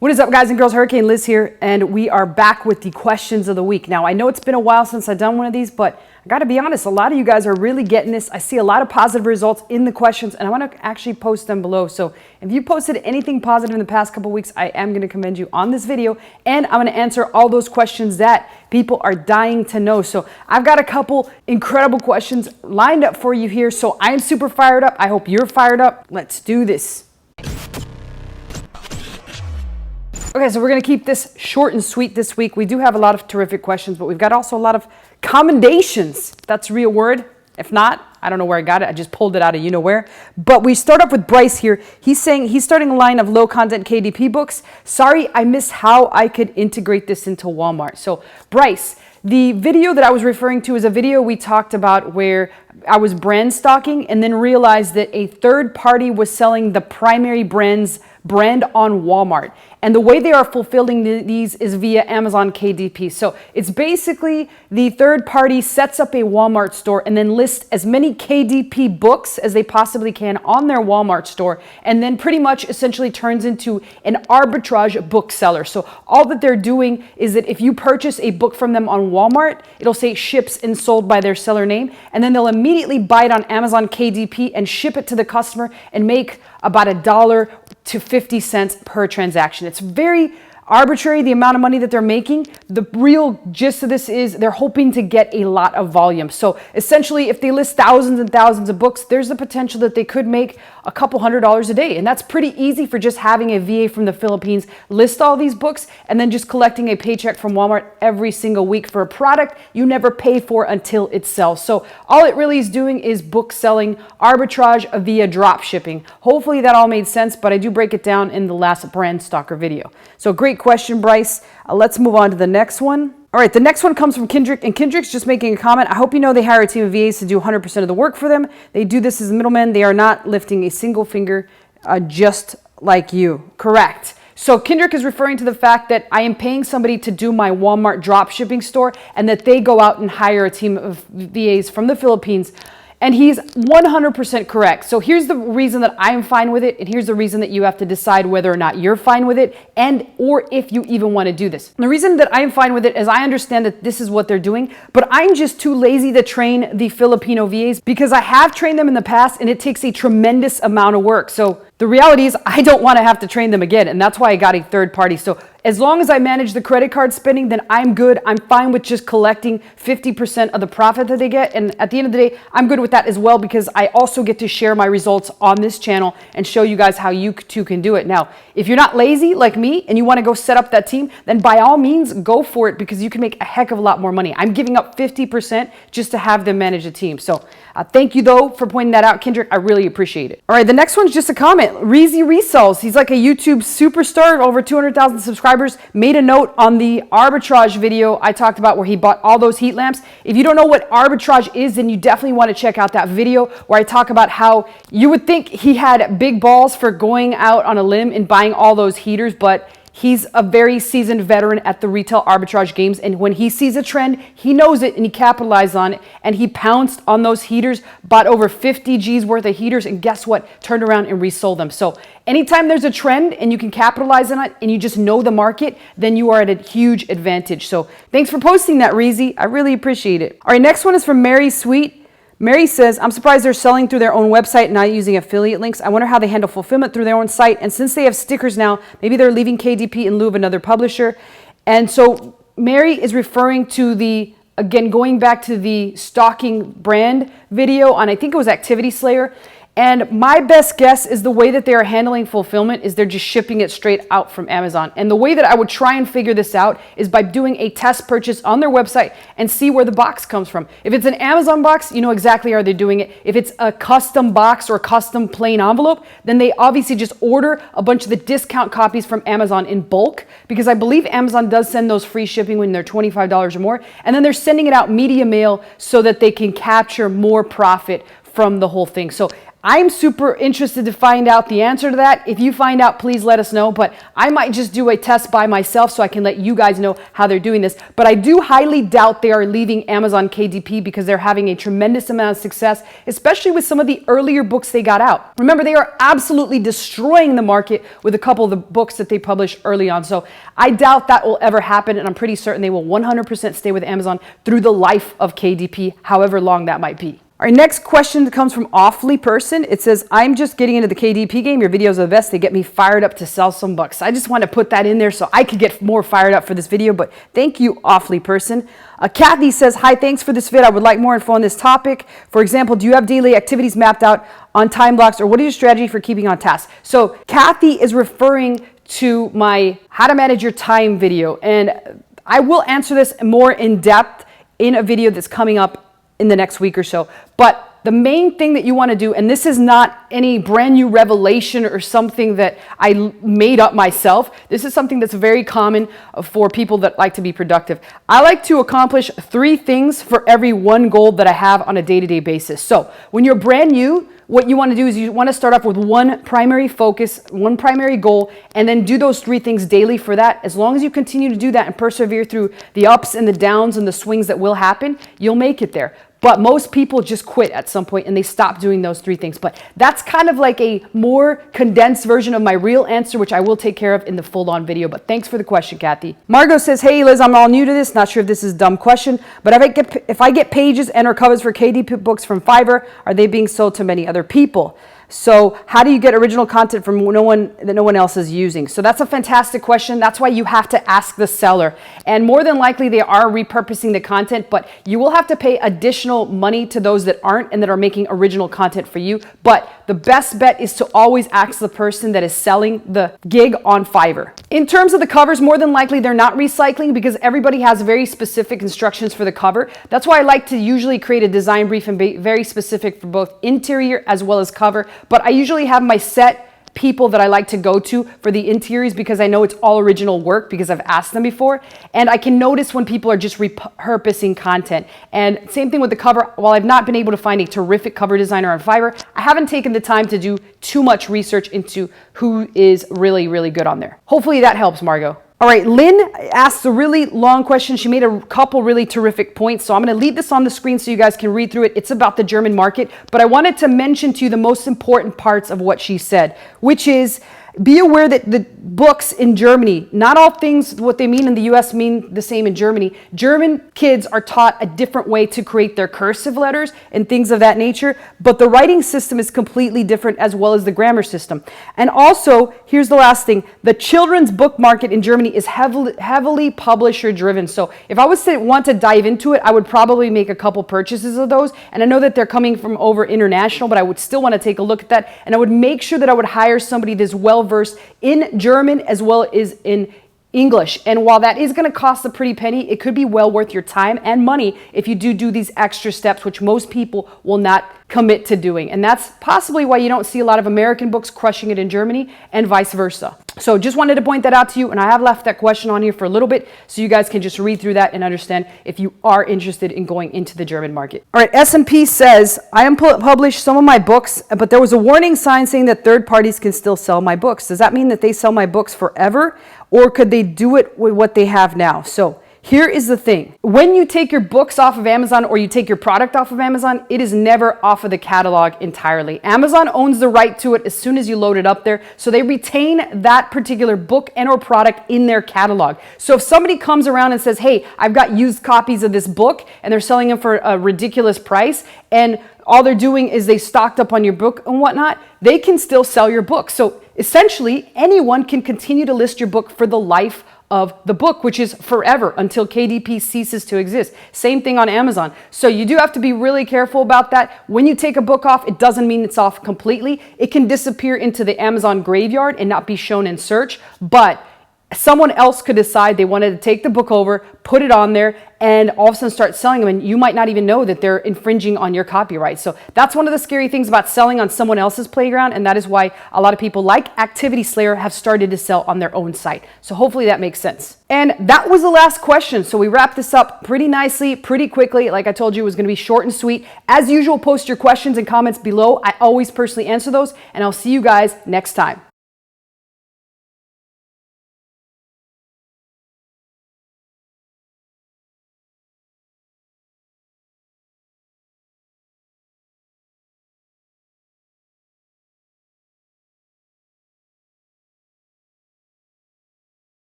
What is up, guys and girls? Hurricane Liz here, and we are back with the questions of the week. Now, I know it's been a while since I've done one of these, but I got to be honest, a lot of you guys are really getting this. I see a lot of positive results in the questions, and I want to actually post them below. So if you posted anything positive in the past couple weeks, I am going to commend you on this video, and I'm going to answer all those questions that people are dying to know. So I've got a couple incredible questions lined up for you here. So I am super fired up. I hope you're fired up. Let's do this. Okay, so we're going to keep this short and sweet this week. We do have a lot of terrific questions, but we've got also a lot of commendations. That's a real word. If not, I don't know where I got it. I just pulled it out of you know where. But we start off with Bryce here. He's saying he's starting a line of low content KDP books. Sorry, I missed how I could integrate this into Walmart. So Bryce, the video that I was referring to is a video we talked about where I was brand stalking and then realized that a third party was selling the primary brand on Walmart. And the way they are fulfilling these is via Amazon KDP. So it's basically the third party sets up a Walmart store and then lists as many KDP books as they possibly can on their Walmart store, and then pretty much essentially turns into an arbitrage bookseller. So all that they're doing is that if you purchase a book from them on Walmart, it'll say ships and sold by their seller name, and then they'll immediately buy it on Amazon KDP and ship it to the customer and make about $1 to 50 cents per transaction. It's very arbitrary, the amount of money that they're making. The real gist of this is they're hoping to get a lot of volume. So essentially, if they list thousands and thousands of books, there's the potential that they could make a couple $100s a day. And that's pretty easy for just having a VA from the Philippines list all these books and then just collecting a paycheck from Walmart every single week for a product you never pay for until it sells. So all it really is doing is book selling arbitrage via drop shipping. Hopefully that all made sense, but I do break it down in the last brand stalker video. So great question, Bryce. Let's move on to the next one. All right, the next one comes from Kendrick, and Kendrick's just making a comment. I hope you know they hire a team of VAs to do 100% of the work for them. They do this as middlemen. They are not lifting a single finger, just like you. Correct. So Kendrick is referring to the fact that I am paying somebody to do my Walmart drop shipping store and that they go out and hire a team of VAs from the Philippines. And he's 100% correct. So here's the reason that I'm fine with it, and here's the reason that you have to decide whether or not you're fine with it, and or if you even want to do this. The reason that I'm fine with it is I understand that this is what they're doing, but I'm just too lazy to train the Filipino VAs because I have trained them in the past and it takes a tremendous amount of work. So the reality is I don't want to have to train them again, and that's why I got a third party. So as long as I manage the credit card spending, then I'm good. I'm fine with just collecting 50% of the profit that they get. And at the end of the day, I'm good with that as well because I also get to share my results on this channel and show you guys how you too can do it. Now, if you're not lazy like me and you want to go set up that team, then by all means, go for it because you can make a heck of a lot more money. I'm giving up 50% just to have them manage a team. So thank you, though, for pointing that out, Kendrick. I really appreciate it. All right, the next one's just a comment. Reezy Results. He's like a YouTube superstar, over 200,000 subscribers. Made a note on the arbitrage video I talked about where he bought all those heat lamps. If you don't know what arbitrage is, then you definitely want to check out that video where I talk about how you would think he had big balls for going out on a limb and buying all those heaters, but he's a very seasoned veteran at the retail arbitrage games, and when he sees a trend, he knows it and he capitalized on it, and he pounced on those heaters, bought over 50 G's worth of heaters, and guess what? Turned around and resold them. So anytime there's a trend and you can capitalize on it and you just know the market, then you are at a huge advantage. So thanks for posting that, Reezy. I really appreciate it. All right, next one is from Mary Sweet. Mary says, I'm surprised they're selling through their own website and not using affiliate links. I wonder how they handle fulfillment through their own site. And since they have stickers now, maybe they're leaving KDP in lieu of another publisher. And so Mary is referring to the, again, going back to the stalking brand video on, I think it was Activity Slayer. And my best guess is the way that they are handling fulfillment is they're just shipping it straight out from Amazon. And the way that I would try and figure this out is by doing a test purchase on their website and see where the box comes from. If it's an Amazon box, you know exactly how they're doing it. If it's a custom box or custom plain envelope, then they obviously just order a bunch of the discount copies from Amazon in bulk, because I believe Amazon does send those free shipping when they're $25 or more. And then they're sending it out media mail so that they can capture more profit from the whole thing. So I'm super interested to find out the answer to that. If you find out, please let us know. But I might just do a test by myself so I can let you guys know how they're doing this. But I do highly doubt they are leaving Amazon KDP because they're having a tremendous amount of success, especially with some of the earlier books they got out. Remember, they are absolutely destroying the market with a couple of the books that they published early on. So I doubt that will ever happen. And I'm pretty certain they will 100% stay with Amazon through the life of KDP, however long that might be. Our next question comes from Awfully Person. It says, I'm just getting into the KDP game. Your videos are the best. They get me fired up to sell some bucks. I just want to put that in there so I could get more fired up for this video, but thank you, Awfully Person. Kathy says, hi, thanks for this vid. I would like more info on this topic. For example, do you have daily activities mapped out on time blocks, or what is your strategy for keeping on task? So Kathy is referring to my how to manage your time video, and I will answer this more in depth in a video that's coming up in the next week or so. But the main thing that you want to do, and this is not any brand new revelation or something that I made up myself. This is something that's very common for people that like to be productive. I like to accomplish 3 things for every 1 goal that I have on a day-to-day basis. So when you're brand new, what you want to do is you want to start off with 1 primary focus, 1 primary goal, and then do those 3 things daily for that. As long as you continue to do that and persevere through the ups and the downs and the swings that will happen, you'll make it there. But most people just quit at some point and they stop doing those 3 things. But that's kind of like a more condensed version of my real answer, which I will take care of in the full-on video. But thanks for the question, Kathy. Margot says, hey, Liz, I'm all new to this. Not sure if this is a dumb question, but if I get pages and or covers for KDP books from Fiverr, are they being sold to many other people? So how do you get original content from no one else is using? So that's a fantastic question. That's why you have to ask the seller. And more than likely they are repurposing the content, but you will have to pay additional money to those that aren't and that are making original content for you. But the best bet is to always ask the person that is selling the gig on Fiverr. In terms of the covers, more than likely they're not recycling because everybody has very specific instructions for the cover. That's why I like to usually create a design brief and be very specific for both interior as well as cover. But I usually have my set people that I like to go to for the interiors because I know it's all original work because I've asked them before. And I can notice when people are just repurposing content. And same thing with the cover. While I've not been able to find a terrific cover designer on Fiverr, I haven't taken the time to do too much research into who is really, really good on there. Hopefully that helps, Margot. All right, Lynn asked a really long question. She made a couple really terrific points. So I'm going to leave this on the screen so you guys can read through it. It's about the German market, but I wanted to mention to you the most important parts of what she said, which is be aware that the books in Germany, not all things, what they mean in the US mean the same in Germany. German kids are taught a different way to create their cursive letters and things of that nature, but the writing system is completely different as well as the grammar system. And also, here's the last thing, the children's book market in Germany is heavily publisher driven. So if I was to want to dive into it, I would probably make a couple purchases of those. And I know that they're coming from over international, but I would still want to take a look at that. And I would make sure that I would hire somebody that's well versed in German as well as in English. And while that is going to cost a pretty penny, it could be well worth your time and money if you do these extra steps, which most people will not commit to doing. And that's possibly why you don't see a lot of American books crushing it in Germany and vice versa. So just wanted to point that out to you. And I have left that question on here for a little bit so you guys can just read through that and understand if you are interested in going into the German market. All right, S&P says, I am published some of my books, but there was a warning sign saying that third parties can still sell my books. Does that mean that they sell my books forever? Or could they do it with what they have now? So here is the thing. When you take your books off of Amazon or you take your product off of Amazon, it is never off of the catalog entirely. Amazon owns the right to it as soon as you load it up there. So they retain that particular book and or product in their catalog. So if somebody comes around and says, hey, I've got used copies of this book and they're selling them for a ridiculous price, and all they're doing is they stocked up on your book and whatnot, they can still sell your book. So essentially, anyone can continue to list your book for the life of the book, which is forever until KDP ceases to exist. Same thing on Amazon. So you do have to be really careful about that. When you take a book off, it doesn't mean it's off completely. It can disappear into the Amazon graveyard and not be shown in search, but someone else could decide they wanted to take the book over, put it on there, and all of a sudden start selling them, and you might not even know that they're infringing on your copyright. So that's one of the scary things about selling on someone else's playground, and that is why a lot of people like Activity Slayer have started to sell on their own site. So hopefully that makes sense. And that was the last question. So we wrapped this up pretty nicely, pretty quickly. Like I told you, it was going to be short and sweet. As usual, post your questions and comments below. I always personally answer those, and I'll see you guys next time.